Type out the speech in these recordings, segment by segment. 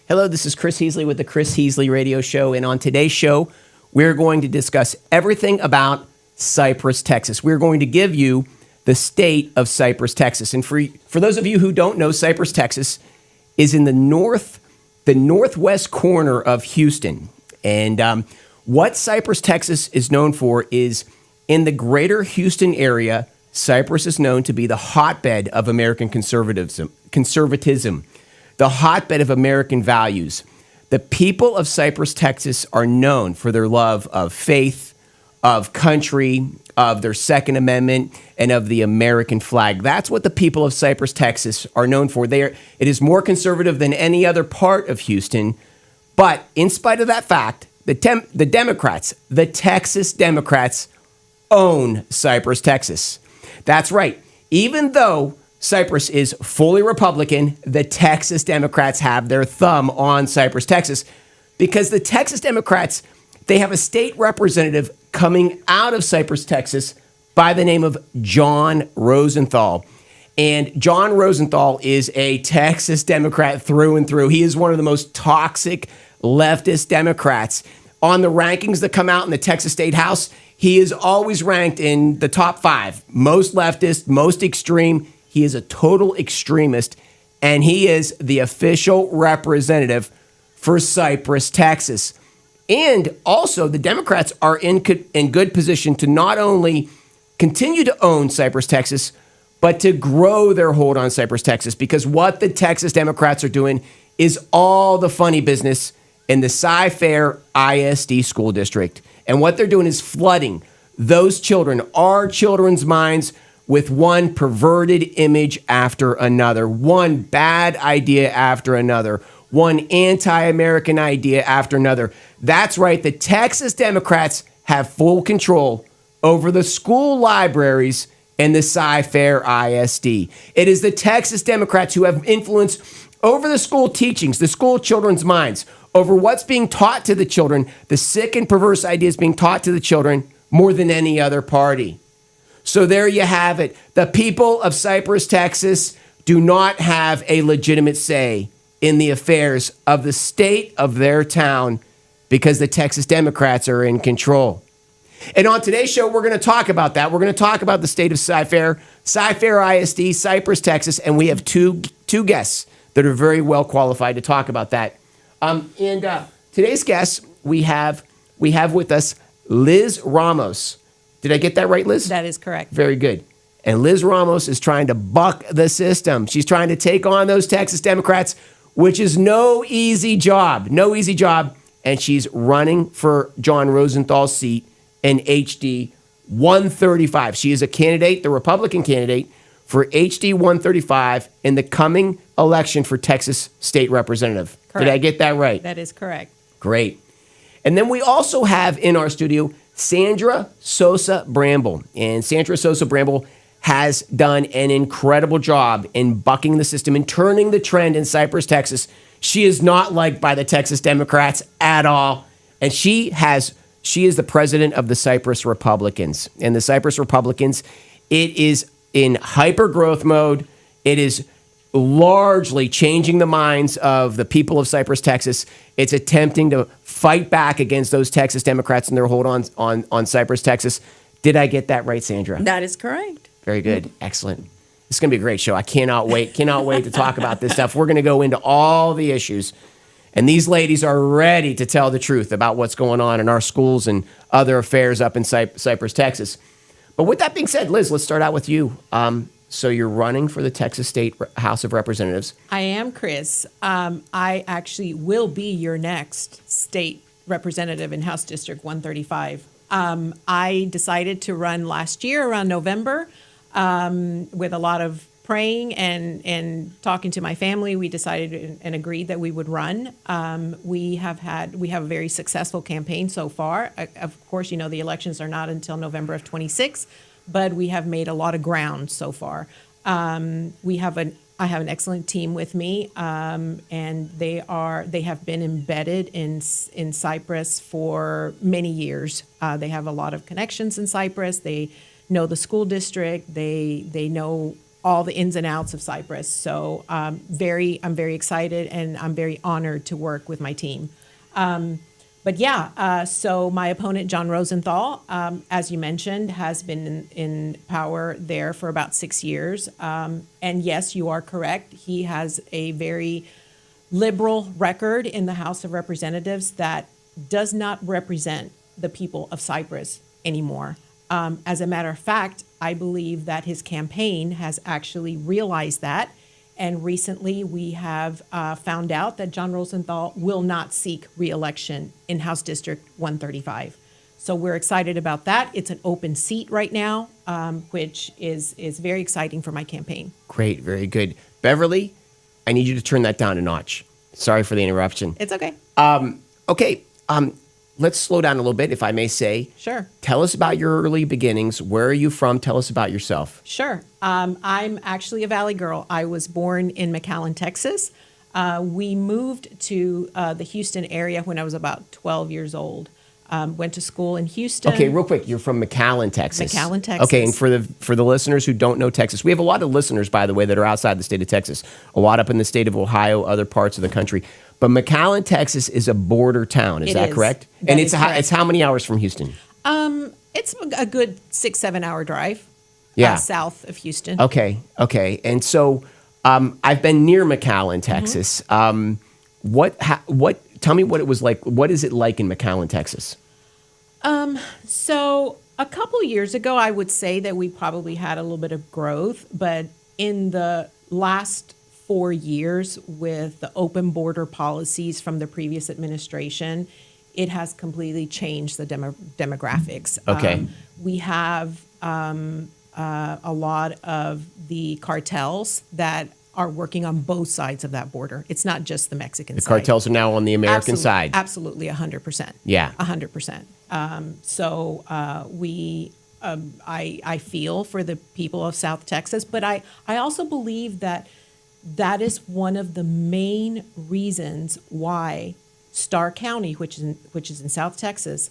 Hello, this is Chris Heasley with the Chris Heasley Radio Show, and on today's show, we're going to discuss everything about Cypress, Texas. We're going to give you the state of Cypress, Texas. And for those of you who don't know, Cypress, Texas is in the northwest corner of Houston. And what Cypress, Texas is known for is in the greater Houston area, Cypress is known to be the hotbed of American conservatism, the hotbed of American values. The people of Cypress, Texas are known for their love of faith, of country, of their Second Amendment, and of the American flag. That's what the people of Cypress, Texas are known for. It is more conservative than any other part of Houston. But in spite of that fact, the Democrats, the Texas Democrats, own Cypress, Texas. That's right. Even though Cypress is fully Republican, the Texas Democrats have their thumb on Cypress, Texas, because the Texas Democrats, they have a state representative coming out of Cypress, Texas by the name of John Rosenthal. And John Rosenthal is a Texas Democrat through and through. He is one of the most toxic leftist Democrats. On the rankings that come out in the Texas State House, he is always ranked in the top 5. Most leftist, most extreme. He is a total extremist, and he is the official representative for Cypress, Texas. And also, the Democrats are in good position to not only continue to own Cypress, Texas, but to grow their hold on Cypress, Texas, because what the Texas Democrats are doing is all the funny business in the Cy-Fair ISD school district. And what they're doing is flooding those children, our children's minds, with one perverted image after another, one bad idea after another, one anti-American idea after another. That's right, the Texas Democrats have full control over the school libraries and the Cy-Fair ISD. It is the Texas Democrats who have influence over the school teachings, the school children's minds, over what's being taught to the children, the sick and perverse ideas being taught to the children more than any other party. So there you have it. The people of Cypress, Texas do not have a legitimate say in the affairs of the state of their town because the Texas Democrats are in control. And on today's show, we're going to talk about that. We're going to talk about the state of Cy-Fair ISD, Cypress, Texas, and we have two guests that are very well qualified to talk about that. Today's guests, we have with us Liz Ramos. Did I get that right, Liz? That is correct. Very good. And Liz Ramos is trying to buck the system. She's trying to take on those Texas Democrats, which is no easy job. No easy job. And she's running for John Rosenthal's seat in HD135. She is a candidate, the Republican candidate, for HD135 in the coming election for Texas State Representative. Correct. Did I get that right? That is correct. Great. And then we also have in our studio Sandra Sosa-Bramble. And Sandra Sosa-Bramble has done an incredible job in bucking the system and turning the trend in Cypress, Texas. She is not liked by the Texas Democrats at all. And she is the president of the Cypress Republicans. And the Cypress Republicans, it is in hyper-growth mode. It is largely changing the minds of the people of Cypress, Texas. It's attempting to fight back against those Texas Democrats and their hold on Cypress, Texas. Did I get that right, Sandra? That is correct. Very good. Excellent. This is going to be a great show. I cannot wait to talk about this stuff. We're going to go into all the issues. And these ladies are ready to tell the truth about what's going on in our schools and other affairs up in Cypress, Texas. But with that being said, Liz, let's start out with you. So you're running for the Texas State House of Representatives. I am, Chris. I actually will be your next state representative in House District 135. I decided to run last year around November with a lot of praying and talking to my family. We decided and agreed that we would run. We have a very successful campaign so far. Of course, you know, the elections are not until November of 26. But we have made a lot of ground so far. I have an excellent team with me, and they have been embedded in Cypress for many years. They have a lot of connections in Cypress. They know the school district. They know all the ins and outs of Cypress. So I'm very excited, and I'm very honored to work with my team. So my opponent, John Rosenthal, as you mentioned, has been in power there for about 6 years. And yes, you are correct. He has a very liberal record in the House of Representatives that does not represent the people of Cypress anymore. As a matter of fact, I believe that his campaign has actually realized that. And recently we have found out that John Rosenthal will not seek re-election in House District 135. So we're excited about that. It's an open seat right now, which is very exciting for my campaign. Great. Very good. Beverly, I need you to turn that down a notch. Sorry for the interruption. It's okay. Okay. Let's slow down a little bit, if I may say. Sure. Tell us about your early beginnings. Where are you from? Tell us about yourself. Sure. I'm actually a Valley girl. I was born in McAllen, Texas. We moved to the Houston area when I was about 12 years old. Went to school in Houston. Okay, real quick. You're from McAllen, Texas. McAllen, Texas. Okay, and for the listeners who don't know Texas, we have a lot of listeners, by the way, that are outside the state of Texas. A lot up in the state of Ohio, other parts of the country. But McAllen, Texas is a border town. Is that correct? And it's how many hours from Houston? It's a good 6-7 hour drive. Yeah. South of Houston. Okay. And so I've been near McAllen, Texas. Tell me what it was like. What is it like in McAllen, Texas? So a couple years ago, I would say that we probably had a little bit of growth, but in the last 4 years with the open border policies from the previous administration, it has completely changed the demographics. Okay. We have a lot of the cartels that are working on both sides of that border. It's not just the Mexican side. The cartels are now on the American side. Absolutely, 100%. Yeah. 100%. I feel for the people of South Texas, but I also believe that is one of the main reasons why Starr County, which is in South Texas,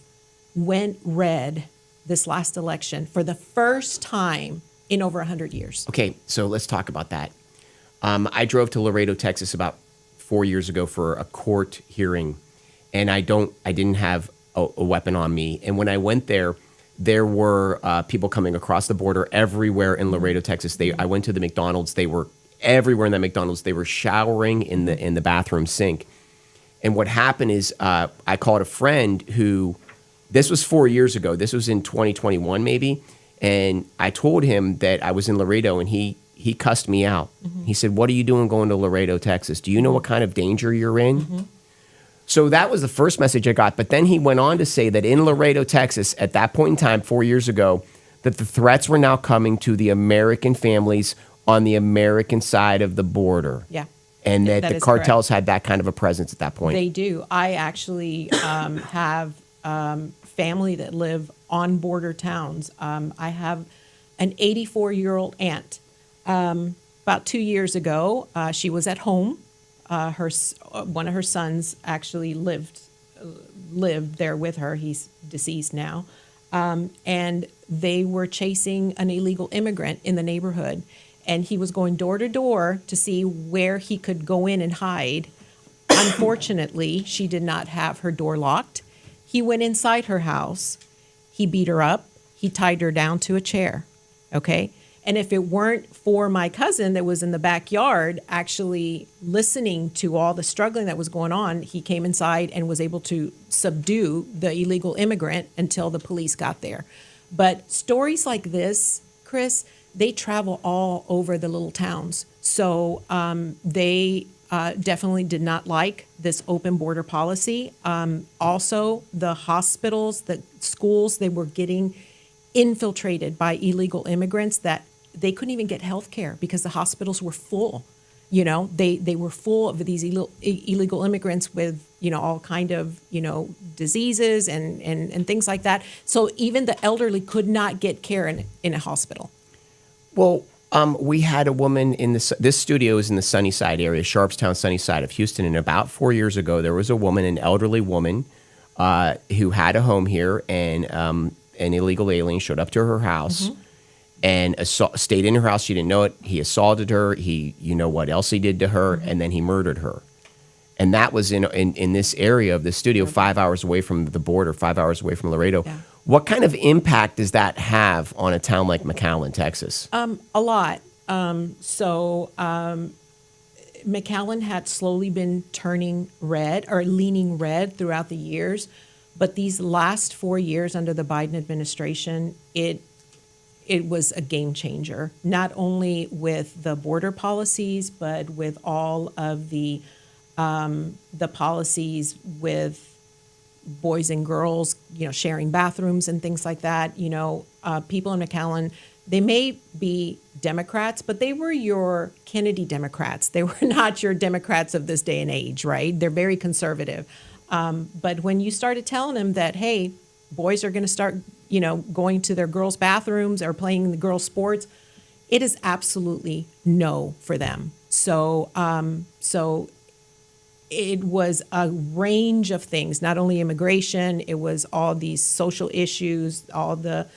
went red this last election for the first time in over 100 years. Okay, so let's talk about that. I drove to Laredo, Texas about 4 years ago for a court hearing, and I didn't have a weapon on me. And when I went there were people coming across the border everywhere in Laredo, Texas. I went to the McDonald's. They were everywhere in that McDonald's. They were showering in the bathroom sink. And what happened is I called a friend who, this was 4 years ago. This was in 2021 maybe. And I told him that I was in Laredo, and he cussed me out. Mm-hmm. He said, "What are you doing going to Laredo, Texas? Do you know what kind of danger you're in?" Mm-hmm. So that was the first message I got. But then he went on to say that in Laredo, Texas, at that point in time, 4 years ago, that the threats were now coming to the American families on the American side of the border. Yeah. And that the cartels had that kind of a presence at that point. They do. I actually have family that live on border towns. I have an 84-year-old aunt. About 2 years ago, she was at home. One of her sons actually lived there with her. He's deceased now. And they were chasing an illegal immigrant in the neighborhood. And he was going door to door to see where he could go in and hide. Unfortunately, she did not have her door locked. He went inside her house. He beat her up. He tied her down to a chair. Okay? And if it weren't for my cousin that was in the backyard actually listening to all the struggling that was going on, he came inside and was able to subdue the illegal immigrant until the police got there. But stories like this, Chris, they travel all over the little towns. So they definitely did not like this open border policy. Also, the hospitals, the schools, they were getting infiltrated by illegal immigrants that they couldn't even get health care because the hospitals were full. You know, they were full of these illegal immigrants with, all kind of, diseases and things like that. So even the elderly could not get care in a hospital. Well, we had a woman this studio is in the Sunnyside area, Sharpstown, Sunnyside of Houston. And about 4 years ago, there was a woman, an elderly woman, who had a home here, and an illegal alien showed up to her house. Mm-hmm. and stayed in her house. She didn't know it. He assaulted her. You know what else he did to her, and then he murdered her. And that was in this area of the studio, 5 hours away from the border, 5 hours away from Laredo. Yeah. What kind of impact does that have on a town like McAllen, Texas? A lot. McAllen had slowly been turning red or leaning red throughout the years, but these last 4 years under the Biden administration, it was a game changer, not only with the border policies, but with all of the policies with boys and girls, sharing bathrooms and things like that. People in McAllen, they may be Democrats, but they were your Kennedy Democrats. They were not your Democrats of this day and age, right? They're very conservative. But when you started telling them that, hey, boys are going to start, going to their girls' bathrooms or playing the girls' sports, it is absolutely no for them. So it was a range of things, not only immigration, it was all these social issues, all the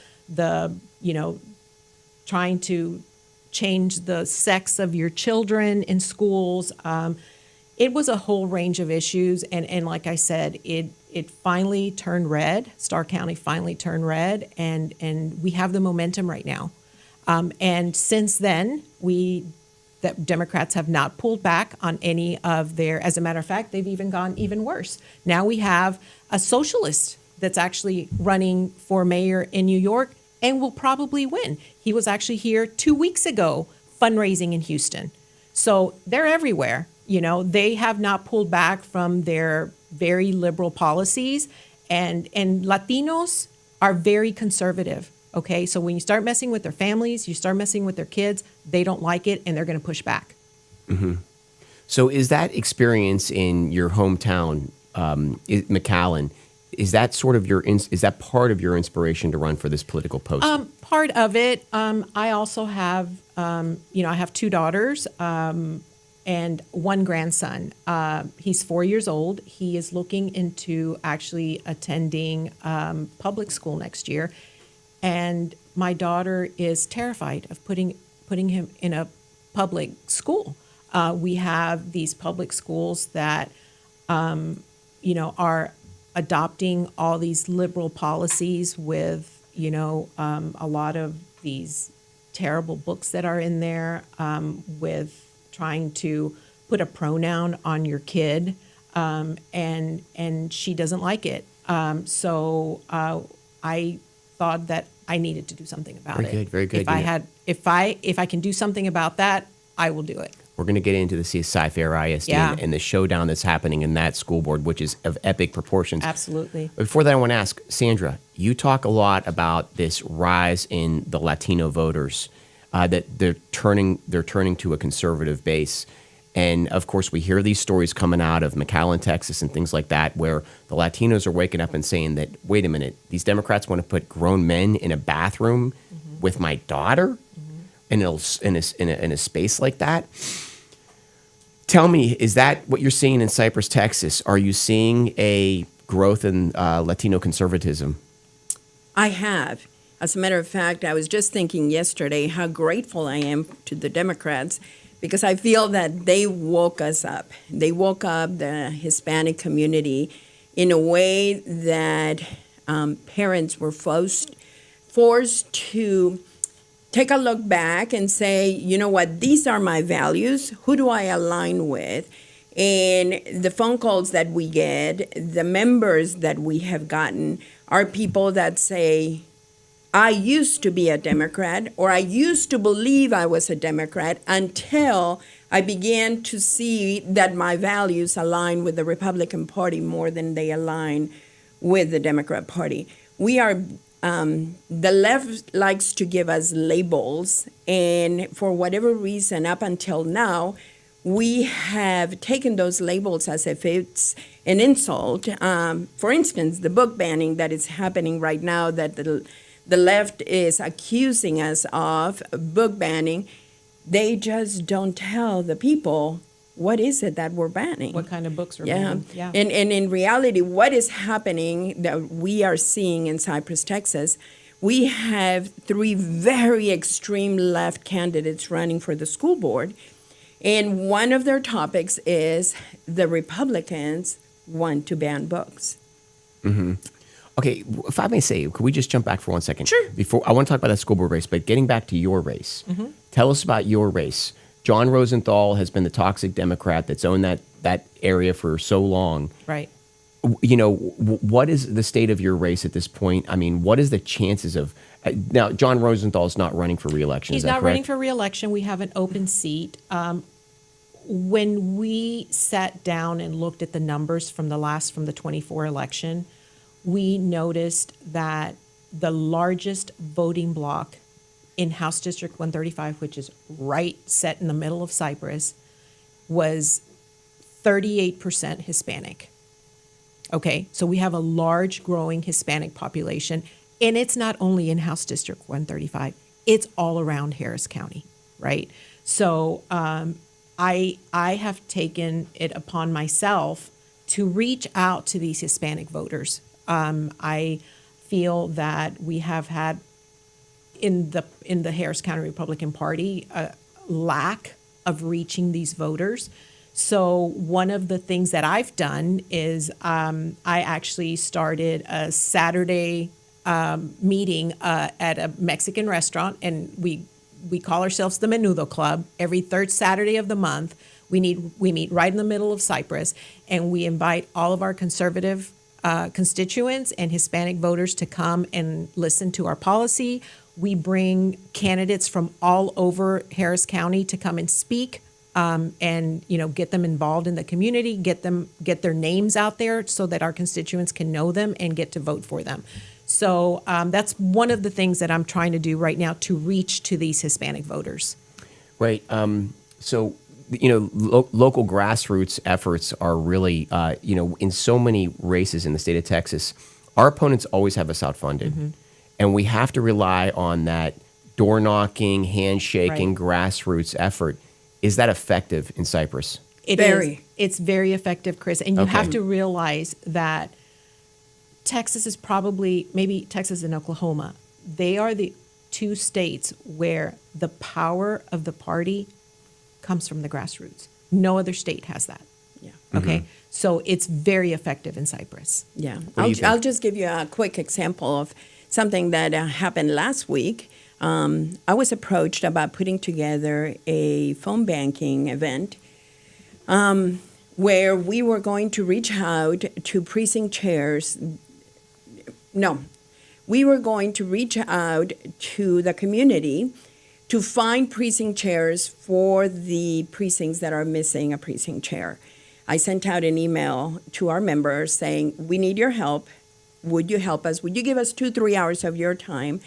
trying to change the sex of your children in schools. It was a whole range of issues. And like I said, it finally turned red. Starr County finally turned red. And we have the momentum right now. And since then, that Democrats have not pulled back on any of their, as a matter of fact, they've even gone even worse. Now we have a socialist that's actually running for mayor in New York and will probably win. He was actually here 2 weeks ago fundraising in Houston. So they're everywhere. They have not pulled back from their very liberal policies, and Latinos are very conservative. Okay, so when you start messing with their families, you start messing with their kids, they don't like it, and they're going to push back. Mm-hmm. So is that experience in your hometown, McAllen, is that sort of is that part of your inspiration to run for this political post? Part of it. I also have, I have 2 daughters and 1 grandson. He's 4 years old. He is looking into actually attending public school next year. And my daughter is terrified of putting him in a public school. We have these public schools that, are adopting all these liberal policies with, a lot of these terrible books that are in there, with trying to put a pronoun on your kid, and she doesn't like it. So I thought that I needed to do something about it. Very good, very good. If I can do something about that, I will do it. We're going to get into the Cy-Fair ISD and the showdown that's happening in that school board, which is of epic proportions. Absolutely. Before that, I want to ask, Sandra, you talk a lot about this rise in the Latino voters, that they're turning to a conservative base. And, of course, we hear these stories coming out of McAllen, Texas, and things like that, where the Latinos are waking up and saying that, wait a minute, these Democrats want to put grown men in a bathroom with my daughter in a space like that? Tell me, is that what you're seeing in Cypress, Texas? Are you seeing a growth in Latino conservatism? I have. As a matter of fact, I was just thinking yesterday how grateful I am to the Democrats, because I feel that they woke us up. They woke up the Hispanic community in a way that parents were forced to take a look back and say, you know what, these are my values. Who do I align with? And the phone calls that we get, the members that we have gotten are people that say, I used to be a Democrat, or I used to believe I was a Democrat until I began to see that my values align with the Republican Party more than they align with the Democrat Party. We are, the left likes to give us labels, and for whatever reason, up until now, we have taken those labels as if it's an insult. For instance, the book banning that is happening right now, that the left is accusing us of book banning, they just don't tell the people what is it that we're banning. What kind of books are banning? Yeah. And in reality, what is happening that we are seeing in Cypress, Texas, we have 3 very extreme left candidates running for the school board. And one of their topics is the Republicans want to ban books. Okay, if I may say, could we just jump back for 1 second? Sure. Before I want to talk about that school board race, but getting back to your race, tell us about your race. John Rosenthal has been the toxic Democrat that's owned that area for so long. Right. You know, what is the state of your race at this point? I mean, what is the chances of now? John Rosenthal is not running for reelection. He's is that not correct? running for reelection. We have an open seat. When we sat down and looked at the numbers from the 24 election, we noticed that the largest voting block in House District 135, which is right set in the middle of Cypress, was 38% Hispanic. Okay, so we have a large growing Hispanic population, and it's not only in House District 135, it's all around Harris County, right? So I have taken it upon myself to reach out to these Hispanic voters. I feel that we have had in the Harris County Republican Party a lack of reaching these voters. So one of the things that I've done is I actually started a Saturday meeting at a Mexican restaurant, and we call ourselves the Menudo Club. Every third Saturday of the month, we meet right in the middle of Cypress, and we invite all of our conservative constituents and Hispanic voters to come and listen to our policy. We bring candidates from all over Harris County to come and speak, and get them involved in the community, get their names out there so that our constituents can know them and get to vote for them. So that's one of the things that I'm trying to do right now to reach to these Hispanic voters. Right. So, local grassroots efforts are really, in so many races in the state of Texas, our opponents always have us outfunded. And we have to rely on that door knocking, handshaking, grassroots effort. Is that effective in Cypress? It is. It's very effective, Chris. And you have to realize that Texas is maybe Texas and Oklahoma, they are the 2 states where the power of the party comes from the grassroots. No other state has that. Yeah. Okay. So it's very effective in Cypress. Yeah. do you think? I'll just give you a quick example of something that happened last week. I was approached about putting together a phone banking event where we were going to reach out to precinct chairs. No, we were going to reach out to the community to find precinct chairs for the precincts that are missing a precinct chair. I sent out an email to our members saying, we need your help. Would you help us? Would you give us 2-3 hours of your time?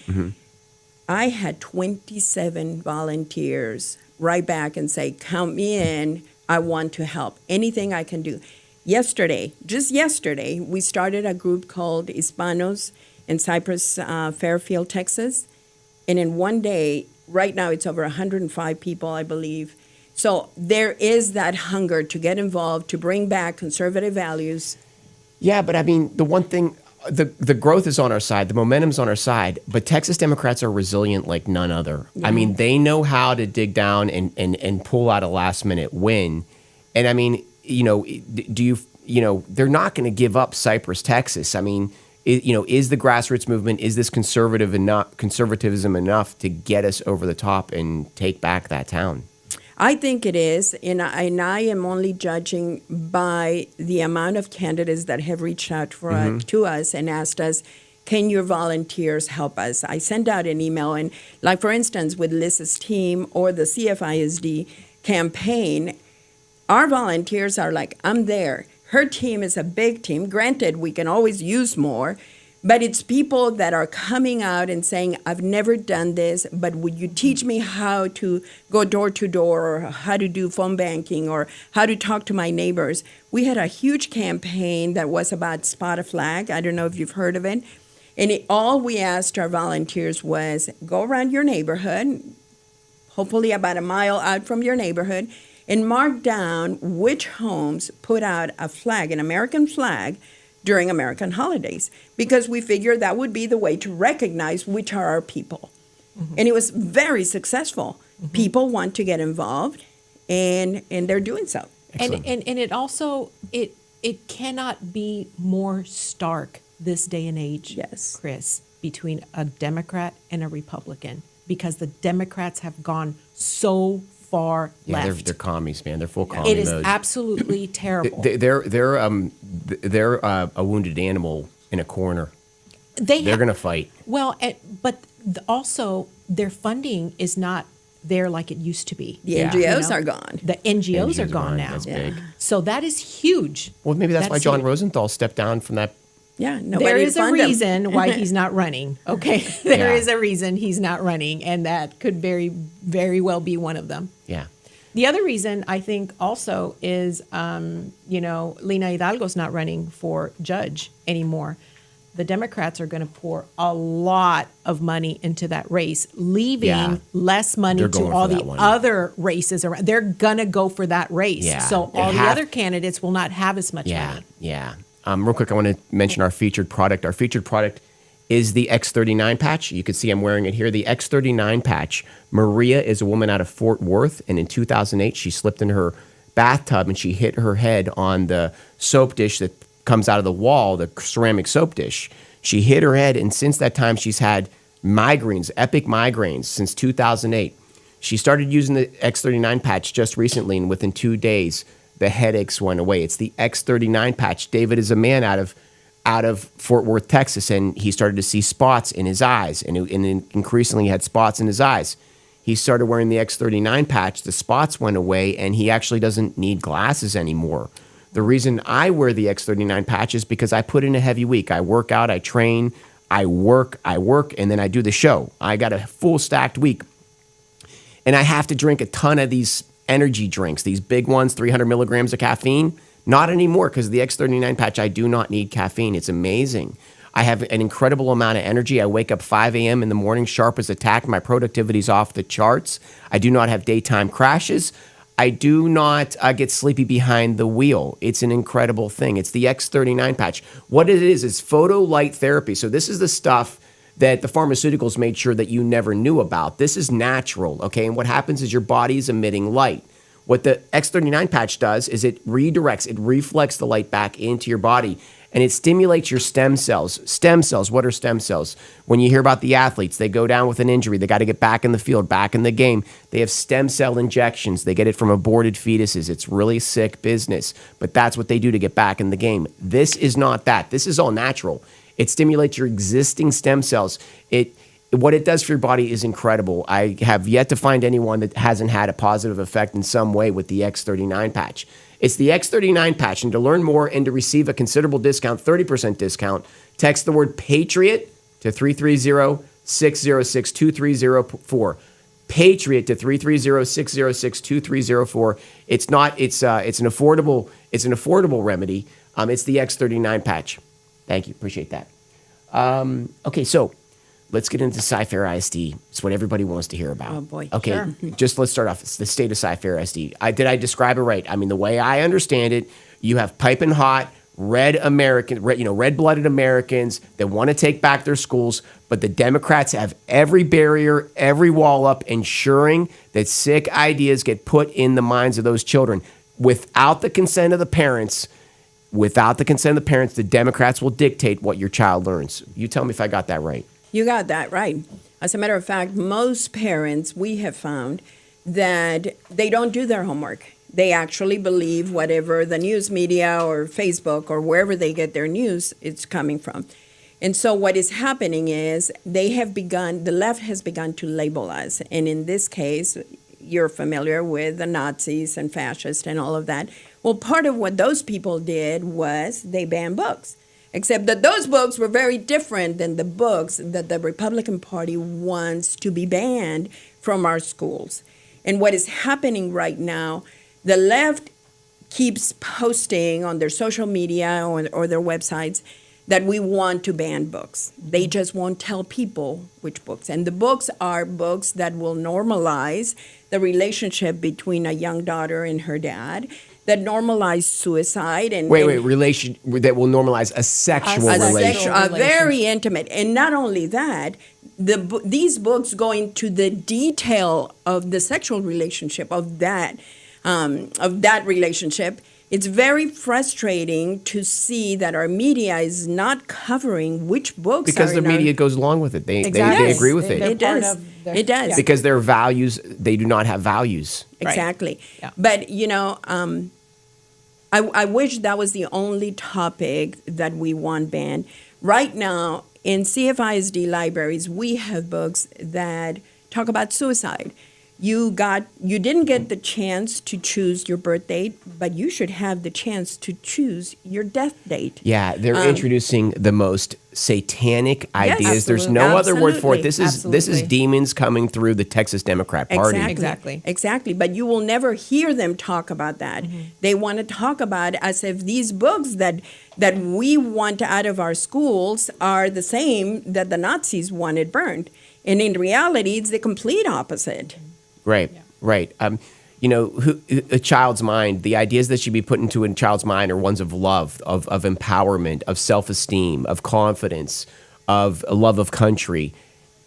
I had 27 volunteers write back and say, count me in. I want to help. Anything I can do. Just yesterday, we started a group called Hispanos in Cypress, Fairfield, Texas. And in one day, right now it's over 105 people, I believe. So there is that hunger to get involved, to bring back conservative values. Yeah, but I mean, the one thing, the growth is on our side, the momentum's on our side, but Texas Democrats are resilient like none other. I mean, they know how to dig down and pull out a last minute win. And I mean, they're not going to give up Cypress, Texas. I mean, is the grassroots movement, is this conservatism enough to get us over the top and take back that town? I think it is, and I am only judging by the amount of candidates that have reached out to us and asked us, can your volunteers help us? I sent out an email, and like, for instance, with Liz's team or the CFISD campaign, our volunteers are like, I'm there. Her team is a big team. Granted, we can always use more, but it's people that are coming out and saying, I've never done this, but would you teach me how to go door to door, or how to do phone banking, or how to talk to my neighbors? We had a huge campaign that was about Spot a Flag. I don't know if you've heard of it. And all we asked our volunteers was, go around your neighborhood, hopefully about a mile out from your neighborhood, and mark down which homes put out a flag, an American flag, during American holidays because we figured that would be the way to recognize which are our people. And it was very successful. People want to get involved, and they're doing so. And it also it cannot be more stark this day and age, Yes. Chris, between a Democrat and a Republican, because the Democrats have gone so far Yeah, left. they're commies, man. They're full commie It is mode. absolutely terrible. They're a wounded animal in a corner. They're going to fight. Well, but also their funding is not there like it used to be. The Yeah. NGOs are gone. The NGOs are gone now. That's big. So that is huge. Well, maybe that's why John huge. Rosenthal stepped down from that. Yeah, nobody There to is a fund 'em. reason why he's not running. Okay, there is Yeah. a reason he's not running, and that could very, very well be one of them. Yeah. The other reason I think also is, Lina Hidalgo's not running for judge anymore. The Democrats are going to pour a lot of money into that race, leaving Yeah. less money They're to going all for the that one. other races around. They're going to go for that race. Yeah. So They all the have- other candidates will not have as much Yeah. money. Yeah. Real quick, I want to mention our featured product. Our featured product is the X39 patch. You can see I'm wearing it here. The X39 patch. Maria is a woman out of Fort Worth, and in 2008, she slipped in her bathtub and she hit her head on the soap dish that comes out of the wall, the ceramic soap dish. She hit her head, and since that time, she's had migraines, epic migraines, since 2008. She started using the X39 patch just recently, and within 2 days, the headaches went away. It's the X39 patch. David is a man out of Fort Worth, Texas, and he started to see spots in his eyes, and increasingly had spots in his eyes. He started wearing the X39 patch. The spots went away, and he actually doesn't need glasses anymore. The reason I wear the X39 patch is because I put in a heavy week. I work out, I train, I work, and then I do the show. I got a full stacked week. And I have to drink a ton of these energy drinks, these big ones, 300 milligrams of caffeine. Not anymore, because the X39 patch, I do not need caffeine. It's amazing. I have an incredible amount of energy. I wake up 5 a.m. in the morning, sharp as a tack. My productivity's off the charts. I do not have daytime crashes. I do not get sleepy behind the wheel. It's an incredible thing. It's the X39 patch. What it is photo light therapy. So this is the stuff that the pharmaceuticals made sure that you never knew about. This is natural, okay? And what happens is your body is emitting light. What the X39 patch does is it redirects, it reflects the light back into your body, and it stimulates your stem cells. Stem cells, what are stem cells? When you hear about the athletes, they go down with an injury, they got to get back in the field, back in the game. They have stem cell injections. They get it from aborted fetuses. It's really sick business, but that's what they do to get back in the game. This is not that. This is all natural. It stimulates your existing stem cells. What it does for your body is incredible. I have yet to find anyone that hasn't had a positive effect in some way with the X39 patch. It's the X39 patch, and to learn more and to receive a considerable discount, 30% discount, text the word PATRIOT to 330-606-2304. Patriot to 330-606-2304. It's an affordable remedy. It's the X39 patch. Thank you. Appreciate that. Okay, so let's get into Cy-Fair ISD. It's what everybody wants to hear about. Oh, boy. Okay, Sure. just let's start off. It's the state of Cy-Fair ISD. Did I describe it right? I mean, the way I understand it, you have piping hot, red-blooded Americans that want to take back their schools, but the Democrats have every barrier, every wall up, ensuring that sick ideas get put in the minds of those children. Without the consent of the parents, the Democrats will dictate what your child learns. You tell me if I got that right. You got that right. As a matter of fact, most parents, we have found that they don't do their homework. They actually believe whatever the news media or Facebook or wherever they get their news, it's coming from. And so what is happening is the left has begun to label us. And in this case, you're familiar with the Nazis and fascists and all of that. Well, part of what those people did was they banned books, except that those books were very different than the books that the Republican Party wants to be banned from our schools. And what is happening right now, the left keeps posting on their social media or their websites that we want to ban books. They just won't tell people which books. And the books are books that will normalize the relationship between a young daughter and her dad, that normalize suicide and Wait, and relation that will normalize a sexual A relation. sexual- very intimate. And not only that, these books go into the detail of the sexual relationship of that relationship. It's very frustrating to see that our media is not covering which books Because are the in our- media goes along with it. They Exactly. agree with They're it. It part does. of their- It does. Yeah. Because their values, they do not have values. Right. Exactly. Yeah. But, I wish that was the only topic that we want banned. Right now, in CFISD libraries, we have books that talk about suicide. You didn't get the chance to choose your birth date, but you should have the chance to choose your death date. Yeah, they're introducing the most satanic ideas. There's no absolutely. other word for it. This is Absolutely. demons coming through the Texas Democrat Party. Exactly. Exactly. But you will never hear them talk about that. They want to talk about as if these books that we want out of our schools are the same that the Nazis wanted burned. And in reality, it's the complete opposite. Right, right. A child's mind, the ideas that should be put into a child's mind are ones of love, of empowerment, of self-esteem, of confidence, of a love of country.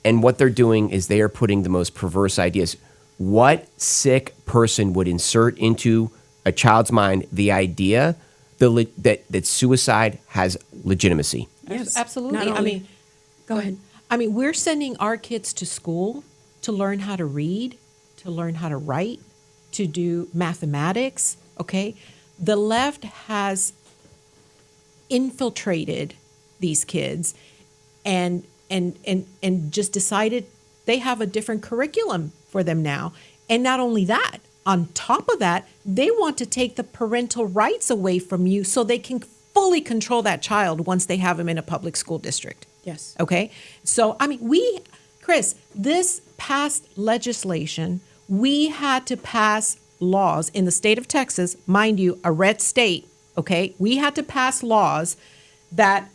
And what they're doing is they are putting the most perverse ideas. What sick person would insert into a child's mind the idea that suicide has legitimacy? Yes. Absolutely. Not I only- mean, Go ahead. I mean, we're sending our kids to school to learn how to read, to learn how to write, to do mathematics, okay? The left has infiltrated these kids and just decided they have a different curriculum for them now. And not only that, on top of that, they want to take the parental rights away from you so they can fully control that child once they have them in a public school district. Yes. Okay. So, I mean, Chris, this past legislation, we had to pass laws in the state of Texas, mind you, a red state. Okay. We had to pass laws that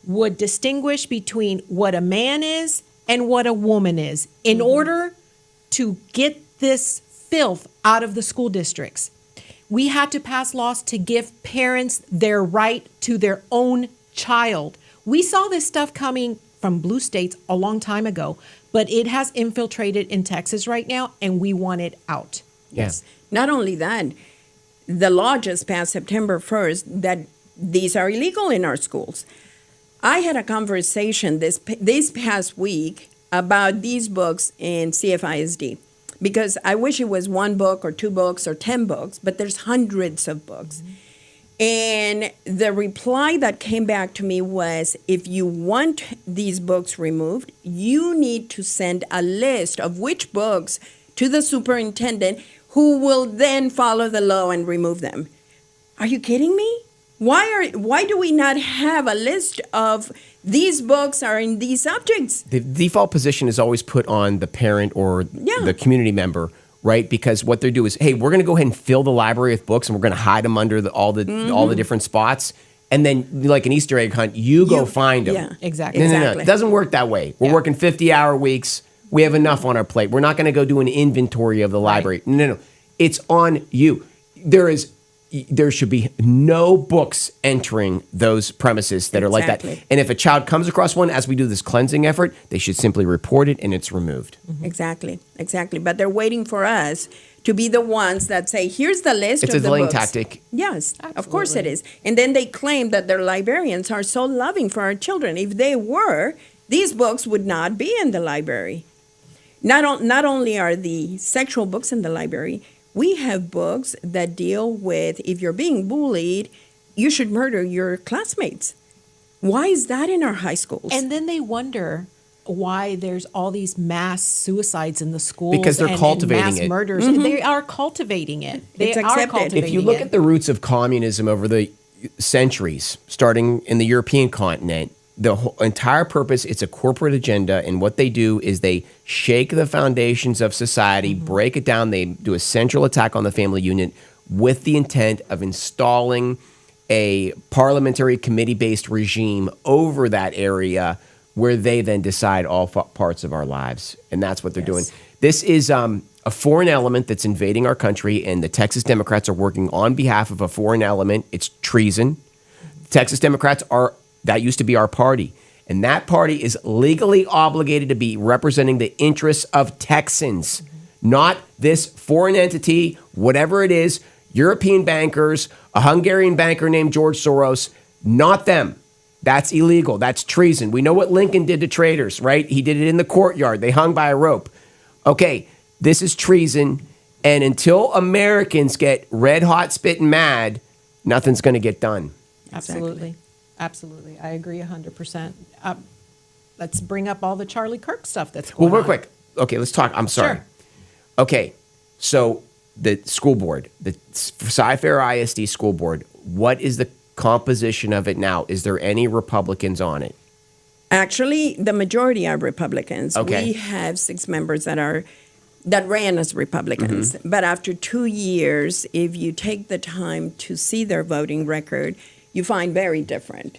would distinguish between what a man is and what a woman is in order to get this filth out of the school districts. We had to pass laws to give parents their right to their own child. We saw this stuff coming from blue states a long time ago, but it has infiltrated in Texas right now, and we want it out. Yes. Not only that, the law just passed September 1st that these are illegal in our schools. I had a conversation this past week about these books in CFISD because I wish it was one book or two books or 10 books, but there's hundreds of books. And the reply that came back to me was, if you want these books removed, you need to send a list of which books to the superintendent who will then follow the law and remove them. Are you kidding me? Why do we not have a list of these books are in these subjects? The default position is always put on the parent or the community member, right? Because what they do is, hey, we're going to go ahead and fill the library with books, and we're going to hide them under all the different spots, and then like an Easter egg hunt, you go find them. Yeah, Exactly. No, Exactly. it doesn't work that way. We're working 50-hour weeks. We have enough on our plate. We're not going to go do an inventory of the library. No. It's on you. There should be no books entering those premises that are like that. Exactly. And if a child comes across one, as we do this cleansing effort, they should simply report it and it's removed. Exactly. But they're waiting for us to be the ones that say, here's the list It's of a the delaying books. tactic. Yes, of course it Absolutely. is. And then they claim that their librarians are so loving for our children. If they were, these books would not be in the library. Not only are the sexual books in the library, we have books that deal with, if you're being bullied, you should murder your classmates. Why is that in our high schools? And then they wonder why there's all these mass suicides in the schools Because they're and cultivating mass it. murders. They are cultivating it. They It's are accepted. cultivating If you look it. at the roots of communism over the centuries, starting in the European continent, the entire purpose, it's a corporate agenda, and what they do is they shake the foundations of society, break it down, they do a central attack on the family unit with the intent of installing a parliamentary committee-based regime over that area where they then decide all parts of our lives. And that's what they're doing. This is a a foreign element that's invading our country, and the Texas Democrats are working on behalf of a foreign element. It's treason. Texas Democrats that used to be our party. And that party is legally obligated to be representing the interests of Texans, not this foreign entity, whatever it is, European bankers, a Hungarian banker named George Soros, not them. That's illegal. That's treason. We know what Lincoln did to traitors, right? He did it in the courtyard. They hung by a rope. Okay, this is treason. And until Americans get red hot, spitting mad, nothing's going to get done. Absolutely. Absolutely. I agree 100%. Let's bring up all the Charlie Kirk stuff that's going on. Well, real quick. Okay, let's talk. I'm sorry. Sure. Okay, so the school board, the Cy-Fair ISD school board, what is the composition of it now? Is there any Republicans on it? Actually, the majority are Republicans. Okay. We have 6 members that ran as Republicans. Mm-hmm. But after 2 years, if you take the time to see their voting record, you find very different.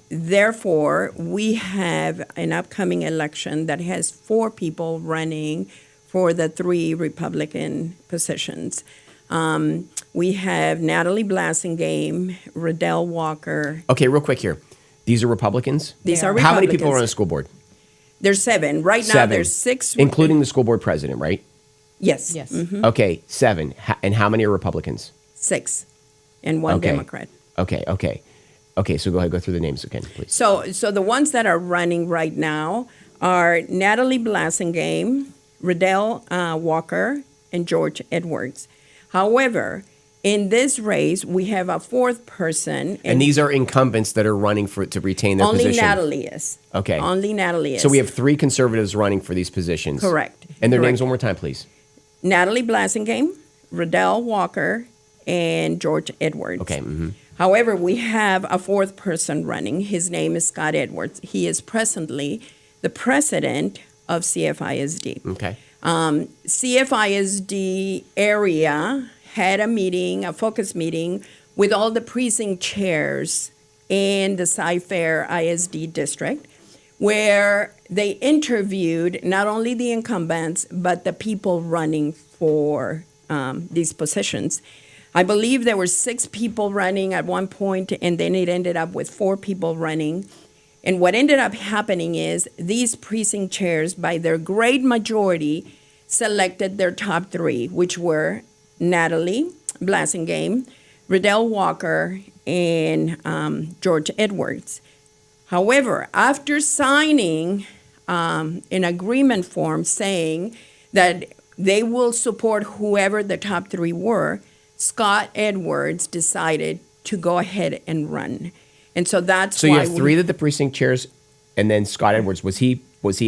Therefore, we have an upcoming election that has 4 people running for the 3 Republican positions. We have Natalie Blasingame, Riddell Walker. Okay, real quick here. These are Republicans? These are How many Republicans. people are on a school board? There's 7. Right now, 7. there's 6. Including the school board president, right? Yes. Yes. Okay, 7. And how many are Republicans? 6. And 1 Okay. Democrat. Okay, so go ahead, go through the names again, please. So the ones that are running right now are Natalie Blasingame, Riddell Walker, and George Edwards. However, in this race, we have a 4th person. And these are incumbents that are running to retain their only position. Natalie is. Okay. Only Natalie is. So we have 3 conservatives running for these positions. Correct. And their Correct. names one more time, please. Natalie Blasingame, Riddell Walker, and George Edwards. Okay. Mm-hmm. However, we have a 4th person running. His name is Scott Edwards. He is presently the president of CFISD. Okay. CFISD area had a focus meeting with all the precinct chairs in the Cy-Fair ISD district, where they interviewed not only the incumbents, but the people running for these positions. I believe there were 6 people running at one point, and then it ended up with 4 people running. And what ended up happening is these precinct chairs, by their great majority, selected their top 3, which were Natalie Blasingame, Riddell Walker, and George Edwards. However, after signing an agreement form saying that they will support whoever the top 3 were, Scott Edwards decided to go ahead and run. And so that's So why you have 3 of the precinct chairs, and then Scott Edwards. Was he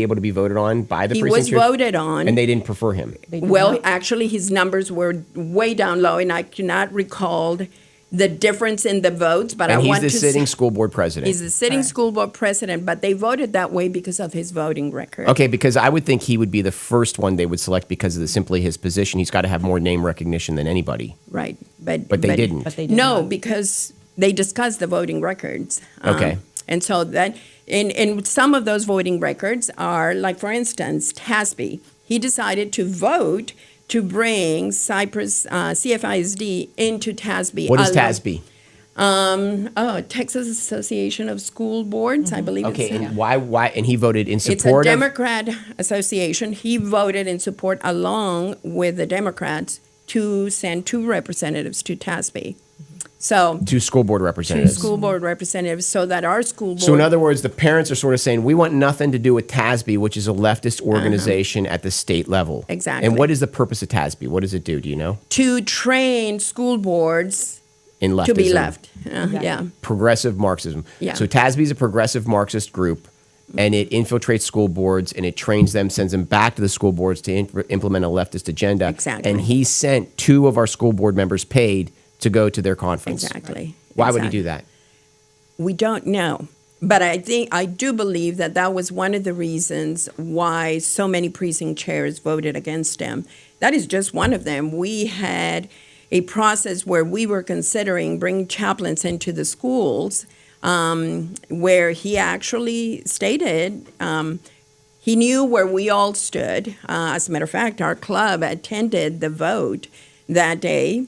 able to be voted on by the he precinct was chairs? voted on. And they didn't prefer him. They did Well, not. actually, his numbers were way down low, and I cannot recall the difference in the votes, but And I he's want the to sitting say school board president. he's the sitting Correct. school board president, but they voted that way because of his voting record. Okay, because I would think he would be the first one they would select because of simply his position. He's got to have more name recognition than anybody. Right. But they didn't. But they did No, not. because they discussed the voting records. Okay. And so that, and some of those voting records are, like, for instance, TASB. He decided to vote to bring Cypress, CFISD into TASB. What is TASB? Texas Association of School Boards, I believe Okay, it's. and why? And he voted in It's a support of. Democrat association. He voted in support along with the Democrats to send 2 representatives to TASB. So 2 school board 2 representatives. school board representatives, so that our school board. So in other words, the parents are sort of saying, we want nothing to do with TASB, which is a leftist organization at the state level. Exactly. And what is the purpose of TASB? What does it do? Do you know? to train school boards In leftism. to be left. Yeah. Progressive Marxism. Yeah. So TASB is a progressive Marxist group, and it infiltrates school boards, and it trains them, sends them back to the school boards to implement a leftist agenda. Exactly. And he sent 2 of our school board members paid to go to their conference. Exactly. Why would he Exactly. do that? We don't know. But I do believe that was one of the reasons why so many precinct chairs voted against him. That is just one of them. We had a process where we were considering bringing chaplains into the schools, where he actually stated he knew where we all stood. As a matter of fact, our club attended the vote that day.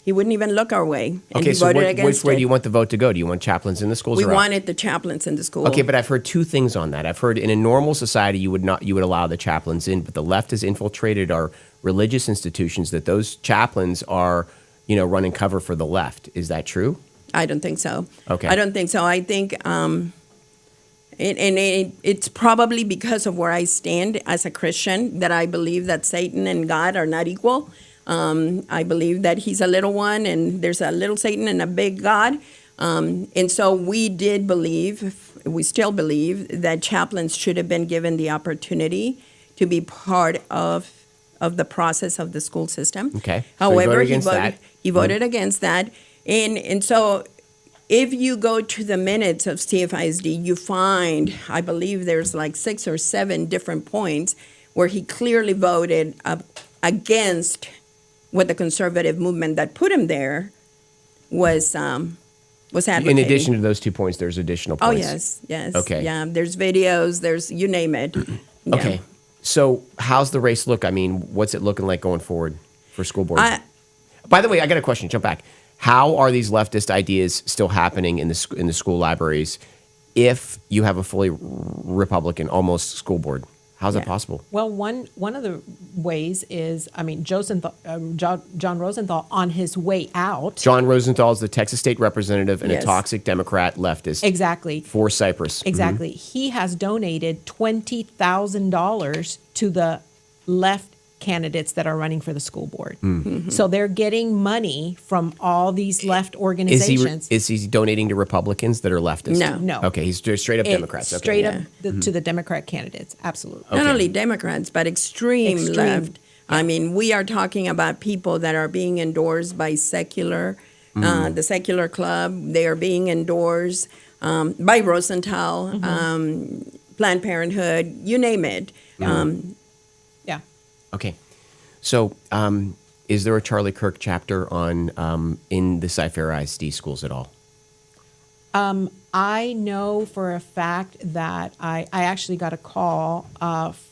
He wouldn't even look our way. And Okay, he so voted against which way it. do you want the vote to go? Do you want chaplains in the schools? We or out? wanted the chaplains in the school. Okay, but I've heard two things on that. I've heard in a normal society you would allow the chaplains in, but the left has infiltrated our religious institutions that those chaplains are, running cover for the left. Is that true? I don't think so. Okay. I don't think so. I think, it's probably because of where I stand as a Christian that I believe that Satan and God are not equal. I believe that he's a little one and there's a little Satan and a big God. And so we still believe that chaplains should have been given the opportunity to be part of the process of the school system. Okay. So you However, voted against that. he voted against that. And so if you go to the minutes of CFISD, you find, I believe there's like 6 or 7 different points where he clearly voted against what the conservative movement that put him there was advocating. In addition to those 2 points, there's additional Oh, points. yes. Okay. Yeah, there's videos, there's, you name it. Yeah. Okay. So how's the race look? I mean, what's it looking like going forward for school board? By the way, I got a question. Jump back. How are these leftist ideas still happening in the school libraries if you have a fully Republican, almost school board? How's that possible? Well, one of the ways is, John Rosenthal on his way out. John Rosenthal is the Texas state representative and Yes. a toxic Democrat leftist. Exactly. For Cypress. Exactly. He has donated $20,000 to the left candidates that are running for the school board. So they're getting money from all these left organizations. Is he donating to Republicans that are leftist? No. Okay, he's straight up Democrats. Okay. Straight up to the Democrat candidates. Absolutely. Not only Democrats, but extreme left. Yeah. I mean, we are talking about people that are being endorsed by secular, the secular club. They are being endorsed by Rosenthal, Planned Parenthood, you name it. Yeah. Okay. So, is there a Charlie Kirk chapter on in the Cypher ISD schools at all? I know for a fact that I actually got a call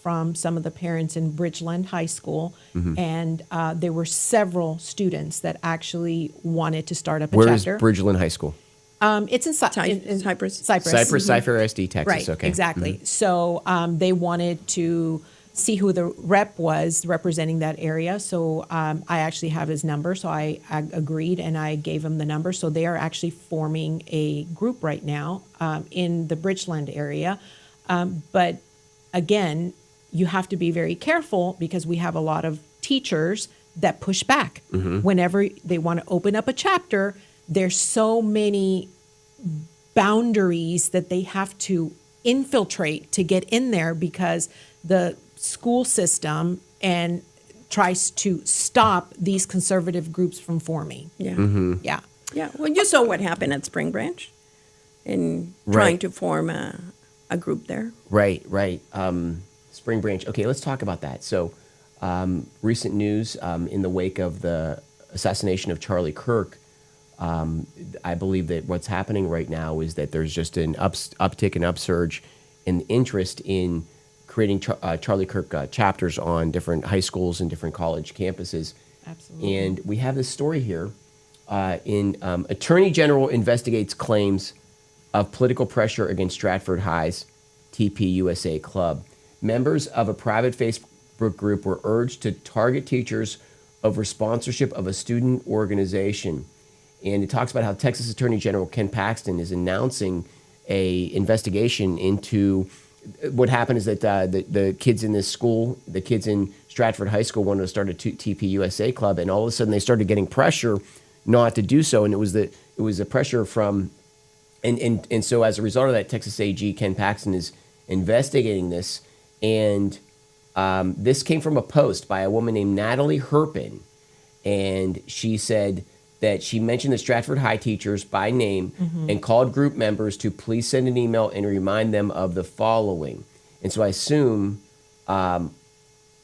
from some of the parents in Bridgeland High School, and there were several students that actually wanted to start up a Where is chapter. Bridgeland High School? It's in Cypress. Cypress. Cypher ISD, Texas. Right, Okay. exactly. So they wanted to see who the rep was representing that area. So I actually have his number. So I agreed and I gave him the number. So they are actually forming a group right now in the Bridgeland area. But again, you have to be very careful because we have a lot of teachers that push back. Whenever they want to open up a chapter, there's so many boundaries that they have to infiltrate to get in there because the school system and tries to stop these conservative groups from forming. Yeah. Yeah. Yeah. Well, you saw what happened at Spring Branch in Right. trying to form a group there. Right. Spring Branch. Okay, let's talk about that. So, recent news in the wake of the assassination of Charlie Kirk, I believe that what's happening right now is that there's just an uptick and upsurge in interest in creating Charlie Kirk chapters on different high schools and different college campuses. Absolutely. And we have this story here. Attorney General investigates claims of political pressure against Stratford High's TPUSA club. Members of a private Facebook group were urged to target teachers over sponsorship of a student organization. And it talks about how Texas Attorney General Ken Paxton is announcing a investigation into what happened is that the kids in this school, the kids in Stratford High School wanted to start a TPUSA club, and all of a sudden they started getting pressure not to do so, and it was the pressure from, and so as a result of that, Texas AG Ken Paxton is investigating this, and this came from a post by a woman named Natalie Herpin, and she said that she mentioned the Stratford High teachers by name and called group members to please send an email and remind them of the following. And so I assume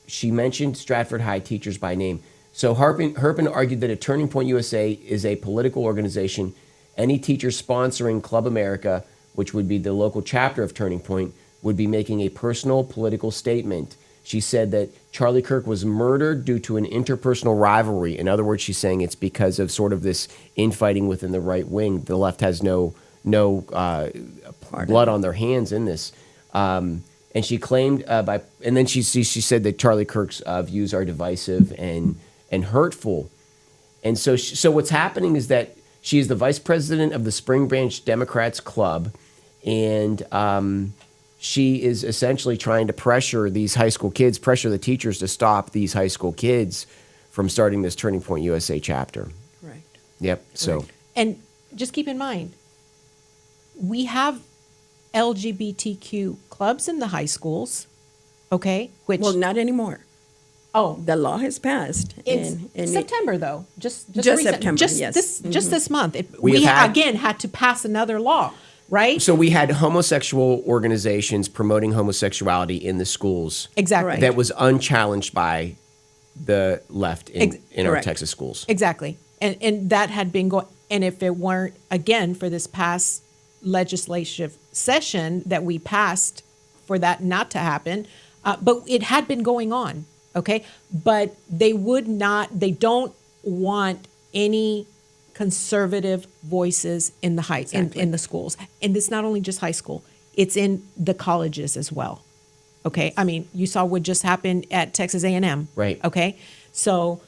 she mentioned Stratford High teachers by name. So Herpin argued that a Turning Point USA is a political organization. Any teacher sponsoring Club America, which would be the local chapter of Turning Point, would be making a personal political statement. She said that Charlie Kirk was murdered due to an interpersonal rivalry. In other words, she's saying it's because of sort of this infighting within the right wing. The left has no blood on their hands in this. And she claimed and then she said that Charlie Kirk's views are divisive and hurtful. And so what's happening is that she is the vice president of the Spring Branch Democrats Club, and she is essentially trying to pressure these high school kids, pressure the teachers to stop these high school kids from starting this Turning Point USA chapter. Correct. Yep. So, And just keep in mind, we have LGBTQ clubs in the high schools, okay? Which Well, not anymore. oh, The law has passed. it's and September though. Just Just recent- September, Just yes. this month. We We, have had- again had to pass another law, right? so we had homosexual organizations promoting homosexuality in the schools Exactly. Right. that was unchallenged by the left in our Correct. Texas schools. Exactly. And that had been going, and if it weren't, again, for this past legislative session that we passed for that not to happen, but it had been going on, okay? But they don't want any conservative voices in the in the schools. And it's not only just high school, it's in the colleges as well. Okay? I mean, you saw what just happened at Texas A&M. Right. Okay? So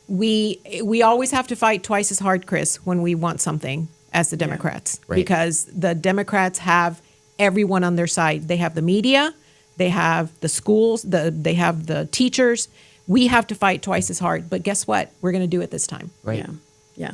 we always have to fight twice as hard, Chris, when we want something as the Democrats, Right. because the Democrats have everyone on their side. They have the media, they have the schools, they have the teachers. We have to fight twice as hard. But guess what? We're going to do it this time. Right. Yeah. Yeah.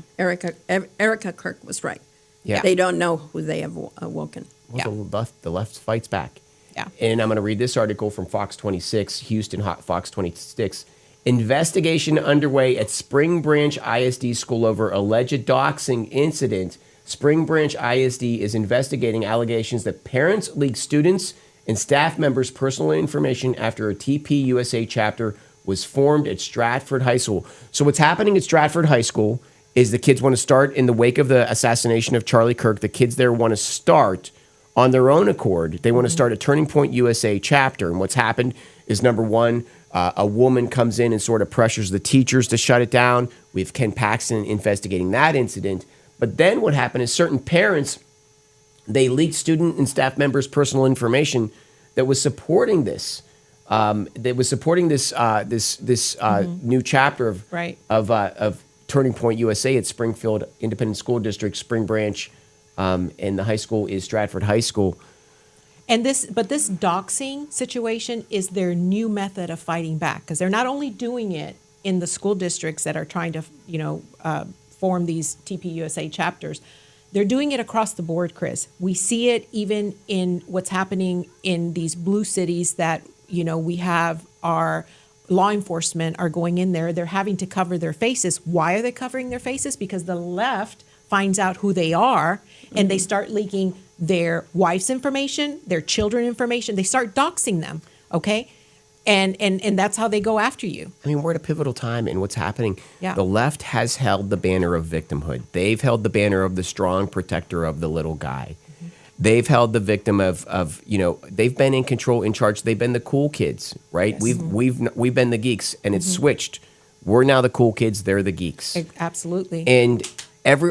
Erica Kirk was right. Yeah. They don't know who they have awoken. Well, the left fights back. Yeah. And I'm going to read this article from Fox 26, Houston Fox 26. Investigation underway at Spring Branch ISD school over alleged doxing incident. Spring Branch ISD is investigating allegations that parents leaked students and staff members' personal information after a TP USA chapter was formed at Stratford High School. So what's happening at Stratford High School is the kids want to start in the wake of the assassination of Charlie Kirk. The kids there want to start on their own accord. They want to start a Turning Point USA chapter. And what's happened is, number one, a woman comes in and sort of pressures the teachers to shut it down. We have Ken Paxton investigating that incident. But then what happened is certain parents, they leaked student and staff members' personal information that was supporting this. New chapter of Right. of Turning Point USA at Springfield Independent School District, Spring Branch, and the high school is Stratford High School. And this doxing situation is their new method of fighting back, because they're not only doing it in the school districts that are trying to, form these TPUSA chapters, they're doing it across the board, Chris. We see it even in what's happening in these blue cities that, we have our law enforcement are going in there. They're having to cover their faces. Why are they covering their faces? Because the left finds out who they are, and they start leaking their wife's information, their children information. They start doxing them, okay? And that's how they go after you. I mean, we're at a pivotal time in what's happening. Yeah. The left has held the banner of victimhood. They've held the banner of the strong protector of the little guy. Mm-hmm. They've held the victim of they've been in control, in charge. They've been the cool kids, right? Yes. We've been the geeks, and it's switched. We're now the cool kids. They're the geeks. Absolutely. And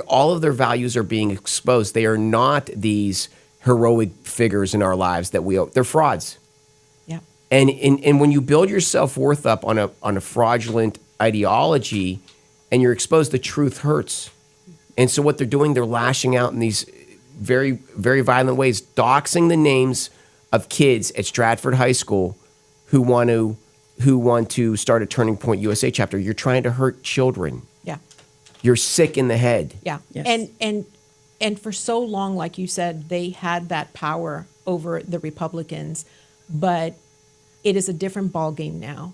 all of their values are being exposed. They are not these heroic figures in our lives that they're frauds. Yeah. And when you build your self-worth up on a fraudulent ideology and you're exposed, the truth hurts. And so what they're doing, they're lashing out in these very, very violent ways, doxing the names of kids at Stratford High School who want to start a Turning Point USA chapter. You're trying to hurt children. Yeah. You're sick in the head. Yeah. Yes. And for so long, like you said, they had that power over the Republicans, but it is a different ballgame now.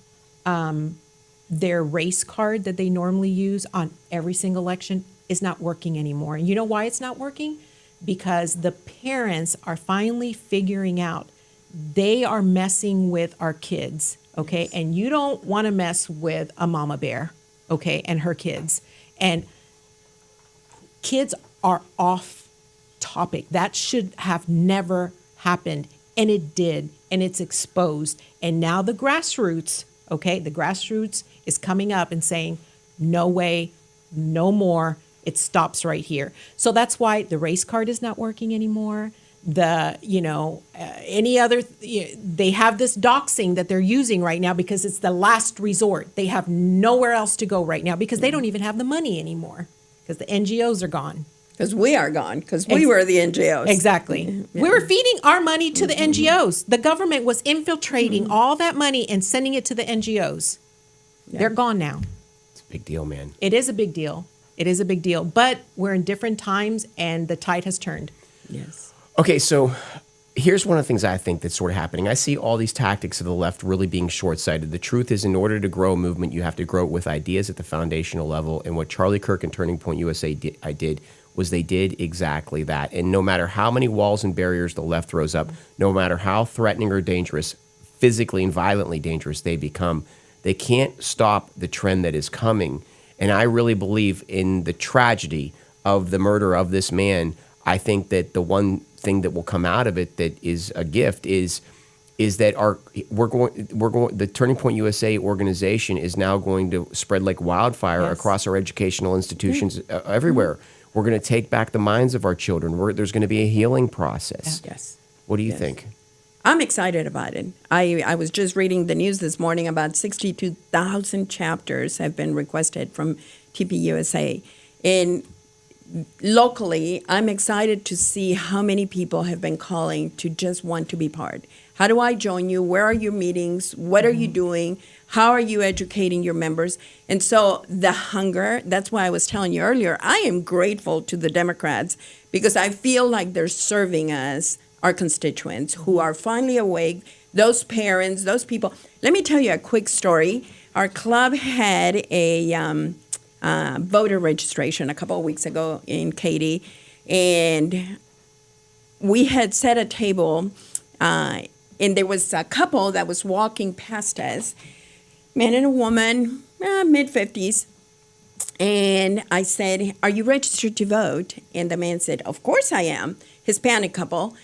Their race card that they normally use on every single election is not working anymore. And you know why it's not working? Because the parents are finally figuring out they are messing with our kids, okay? Yes. And you don't want to mess with a mama bear, okay, and her kids. And kids are off topic. That should have never happened And it did. And it's exposed. And now the grassroots, the grassroots is coming up and saying, no way, no more. It stops right here. So that's why the race card is not working anymore. Any other, they have this doxing that they're using right now because it's the last resort. They have nowhere else to go right now because they don't even have the money anymore because the NGOs are gone. Because we are gone, because we were the NGOs. Exactly. Yeah. We were feeding our money to the NGOs. The government was infiltrating all that money and sending it to the NGOs. Yeah. They're gone now. It's a big deal, man. It is a big deal. It is a big deal. But we're in different times and the tide has turned. Yes. Okay, so here's one of the things I think that's sort of happening. I see all these tactics of the left really being short-sighted. The truth is, in order to grow a movement, you have to grow it with ideas at the foundational level. And what Charlie Kirk and Turning Point USA did was they did exactly that. And no matter how many walls and barriers the left throws up, no matter how threatening or dangerous, physically and violently dangerous they become, they can't stop the trend that is coming. And I really believe in the tragedy of the murder of this man. I think that the one thing that will come out of it that is a gift is that the Turning Point USA organization is now going to spread like wildfire across our educational institutions everywhere. We're going to take back the minds of our children. There's going to be a healing process. Yes. What do you think? I'm excited about it. I was just reading the news this morning about 62,000 chapters have been requested from TPUSA. And locally, I'm excited to see how many people have been calling to just want to be part. How do I join you? Where are your meetings? What are you doing? How are you educating your members? And so the hunger, that's why I was telling you earlier, I am grateful to the Democrats because I feel like they're serving us, our constituents who are finally awake, those parents, those people. Let me tell you a quick story. Our club had a voter registration a couple of weeks ago in Katy, and we had set a table, and there was a couple that was walking past us, man and a woman, mid-50s, and I said, "Are you registered to vote?" And the man said, "Of course I am." Hispanic couple,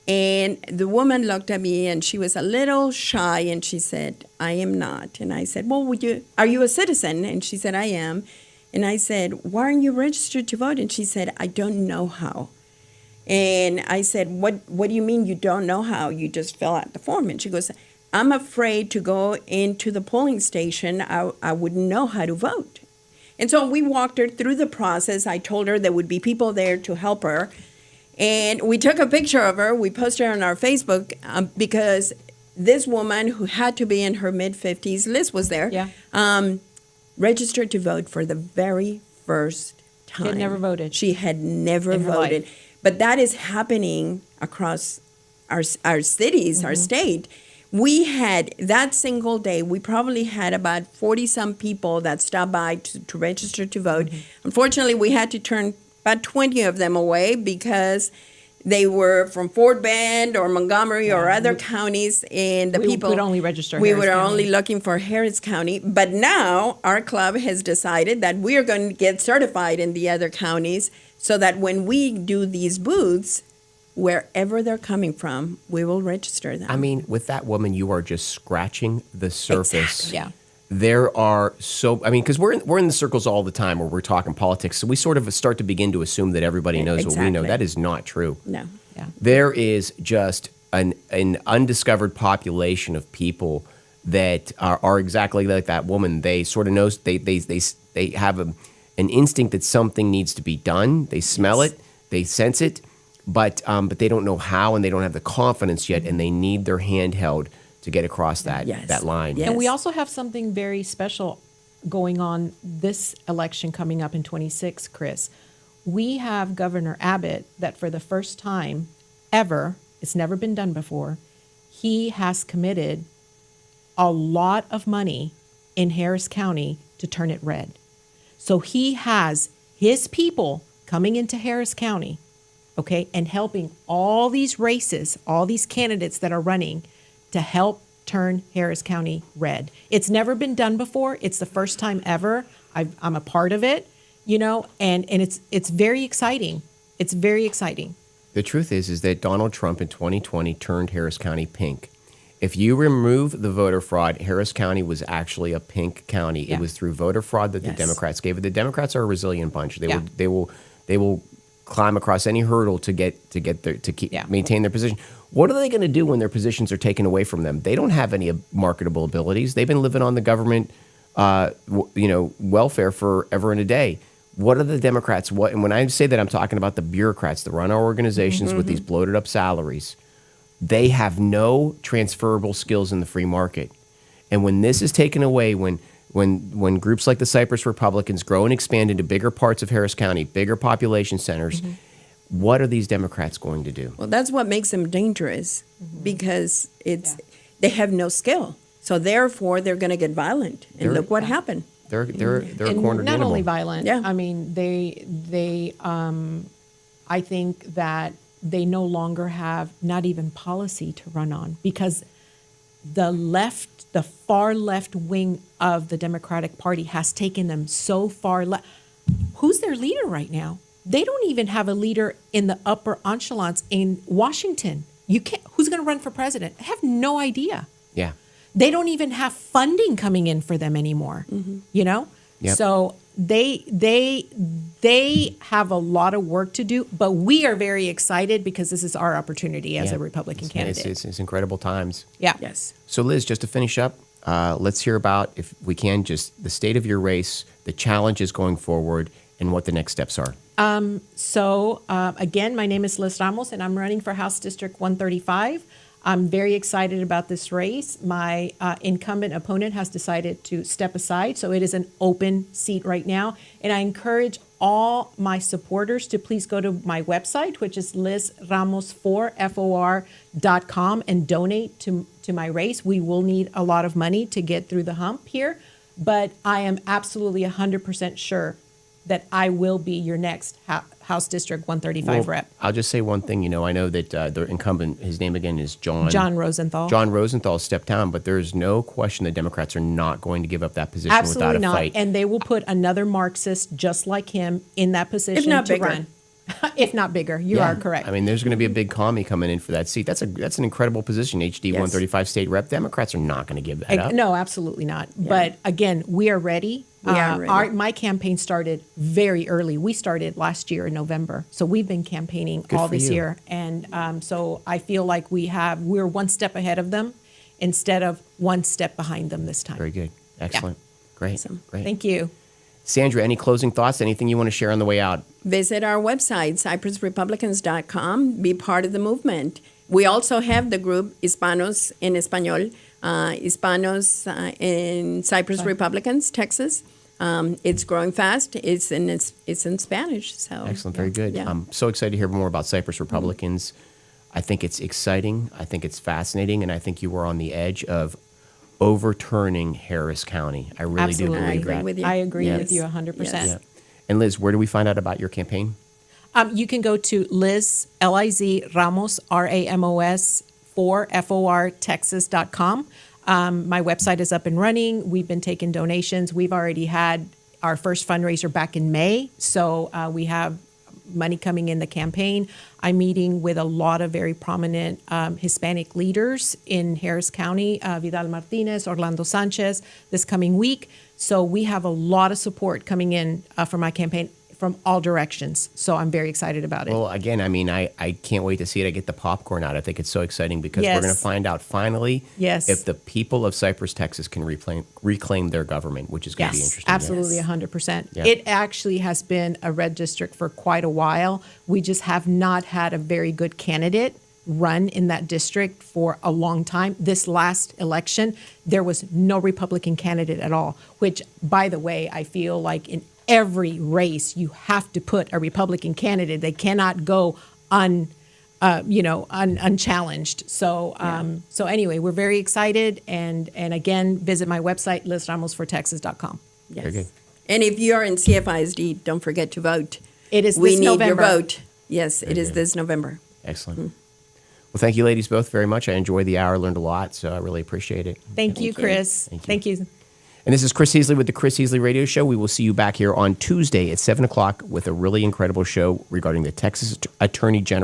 and the woman looked at me, and she was a little shy, and she said, "I am not." And I said, "Well, are you a citizen?" And she said, "I am." And I said, "Why aren't you registered to vote?" And she said, "I don't know how." And I said, what do you mean you don't know how? You just fill out the form. And she goes, "I'm afraid to go into the polling station. I wouldn't know how to vote." And so we walked her through the process. I told her there would be people there to help her. And we took a picture of her. We posted her on our Facebook because this woman who had to be in her mid-50s, Liz was there, registered to vote for the very first time. She had never voted. She had never voted. But that is happening across our cities, our state. We had, that single day, we probably had about 40-some people that stopped by to register to vote. Unfortunately, we had to turn about 20 of them away because they were from Fort Bend or Montgomery or other counties, and the people could only register. We were only looking for Harris County, but now our club has decided that we are going to get certified in the other counties, so that when we do these booths, wherever they're coming from, we will register them. I mean, with that woman, you are just scratching the surface. Exactly. Yeah. There are because we're in the circles all the time where we're talking politics, so we sort of start to begin to assume that everybody knows what we know. That is not true. No. Yeah. There is just an undiscovered population of people that are exactly like that woman. They sort of know, they have an instinct that something needs to be done. They smell it, they sense it, but they don't know how, and they don't have the confidence yet, and they need their hand held to get across that line. Yes. And we also have something very special going on this election coming up in 26, Chris. We have Governor Abbott that for the first time ever, it's never been done before, he has committed a lot of money in Harris County to turn it red. So he has his people coming into Harris County, okay, and helping all these races, all these candidates that are running to help turn Harris County red. It's never been done before. It's the first time ever. I'm a part of it, and it's very exciting. It's very exciting. The truth is that Donald Trump in 2020 turned Harris County pink. If you remove the voter fraud, Harris County was actually a pink county. Yeah. It was through voter fraud that the Yes. Democrats gave it. The Democrats are a resilient bunch. Yeah. They will climb across any hurdle to Yeah. maintain their position. What are they going to do when their positions are taken away from them? They don't have any marketable abilities. They've been living on the government, welfare forever and a day. What are the Democrats? And when I say that, I'm talking about the bureaucrats that run our organizations with these bloated up salaries. They have no transferable skills in the free market. And when this is taken away, when groups like the Cypress Republicans grow and expand into bigger parts of Harris County, bigger population centers, what are these Democrats going to do? Well, that's what makes them dangerous because they have no skill. So therefore, they're going to get violent. And They're- look what happened. They're a And cornered not animal. only violent. Yeah. I mean, they I think that they no longer have not even policy to run on because the far left wing of the Democratic Party has taken them so far left. Who's their leader right now? They don't even have a leader in the upper echelons in Washington. Who's going to run for president? I have no idea. Yeah. They don't even have funding coming in for them anymore. You know? Yep. So they have a lot of work to do, but we are very excited because this is our opportunity as a Republican candidate. It's incredible times. Yeah. Yes. So, Liz, just to finish up, let's hear about, if we can, just the state of your race, the challenges going forward, and what the next steps are. So, again, my name is Liz Ramos, and I'm running for House District 135. I'm very excited about this race. My incumbent opponent has decided to step aside, so it is an open seat right now. And I encourage all my supporters to please go to my website, which is lizramos4for.com, and donate to my race. We will need a lot of money to get through the hump here, but I am absolutely 100% sure that I will be your next House District 135 rep. I'll just say one thing. I know that the incumbent, his name again is John Rosenthal. John Rosenthal stepped down, but there's no question the Democrats are not going to give up that position Absolutely without a not. fight. And they will put another Marxist just like him in that position If not to bigger. run. If not bigger. You are correct. I mean, there's going to be a big commie coming in for that seat. That's an incredible position. HD 135 state rep. Democrats are not going to give that up. No, absolutely not. But again, we are ready. We are ready. My campaign started very early. We started last year in November. So we've been campaigning all for this you. year. And so I feel like we're one step ahead of them instead of one step behind them this time. Very good. Excellent. Great. Awesome. Great. Thank you. Sandra, any closing thoughts? Anything you want to share on the way out? Visit our website, cypressrepublicans.com. Be part of the movement. We also have the group Hispanos en Español, Hispanos in Cypress Republicans, Texas. It's growing fast. It's in Spanish. So Excellent. Very good. Yeah. I'm so excited to hear more about Cypress Republicans. I think it's exciting. I think it's fascinating. And I think you are on the edge of overturning Harris County. I really Absolutely. do I believe agree that. with you. I agree Yes. with you 100%. Yes. Yeah. And Liz, where do we find out about your campaign? You can go to Liz, Liz Ramos, Ramos, Texas.com. My website is up and running. We've been taking donations. We've already had our first fundraiser back in May. So we have money coming in the campaign. I'm meeting with a lot of very prominent Hispanic leaders in Harris County, Vidal Martinez, Orlando Sanchez, this coming week. So we have a lot of support coming in for my campaign from all directions. So I'm very excited about it. Well, again, I mean, I can't wait to see it. I get the popcorn out. I think it's so exciting because we're Yes. going to find out finally Yes. if the people of Cypress, Texas can reclaim their government, which is going to be interesting. Absolutely, 100%. Yeah. It actually has been a red district for quite a while. We just have not had a very good candidate run in that district for a long time. This last election, there was no Republican candidate at all, which, by the way, I feel like in every race, you have to put a Republican candidate. They cannot go unchallenged. So, so anyway, we're very excited. And again, visit my website, lizramos4texas.com. Yes. Very good. And if you are in CFISD, don't forget to vote. It is We this need November. your vote. Yes, it is good. this November. Excellent. Well, thank you, ladies, both very much. I enjoyed the hour, learned a lot, so I really appreciate it. Thank you, Chris. Thank you. Thank you. And this is Chris Heasley with the Chris Heasley Radio Show. We will see you back here on Tuesday at 7 o'clock with a really incredible show regarding the Texas Attorney General.